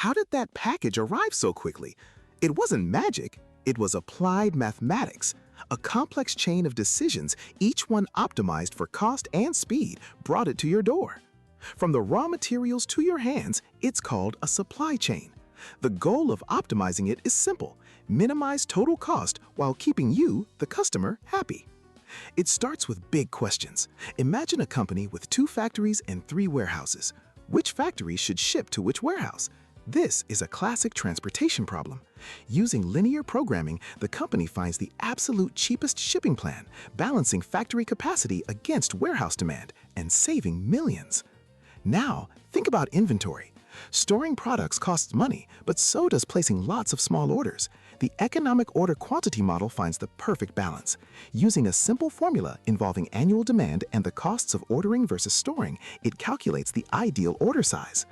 how did that package arrive so quickly? It wasn't magic, it was applied mathematics. A complex chain of decisions, each one optimized for cost and speed, brought it to your door. From the raw materials to your hands, it's called a supply chain. The goal of optimizing it is simple: minimize total cost while keeping you, the customer, happy. It starts with big questions. Imagine a company with 2 factories and 3 warehouses. Which factory should ship to which warehouse? This is a classic transportation problem. Using linear programming, the company finds the absolute cheapest shipping plan, balancing factory capacity against warehouse demand and saving millions. Now, think about inventory. Storing products costs money, but so does placing lots of small orders. The economic order quantity model finds the perfect balance. Using a simple formula involving annual demand and the costs of ordering versus storing, it calculates the ideal order size.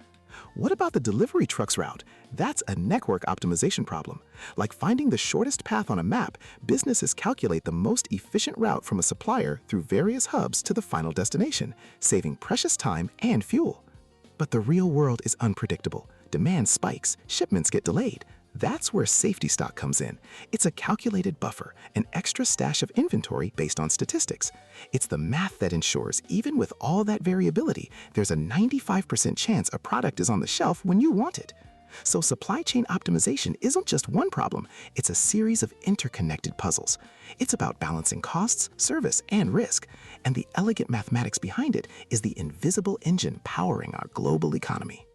What about the delivery truck's route? That's a network optimization problem. Like finding the shortest path on a map, businesses calculate the most efficient route from a supplier through various hubs to the final destination, saving precious time and fuel. But the real world is unpredictable. Demand spikes, shipments get delayed. That's where safety stock comes in. It's a calculated buffer, an extra stash of inventory based on statistics. It's the math that ensures, even with all that variability, there's a 95% chance a product is on the shelf when you want it. So supply chain optimization isn't just one problem, it's a series of interconnected puzzles. It's about balancing costs, service, and risk. And the elegant mathematics behind it is the invisible engine powering our global economy.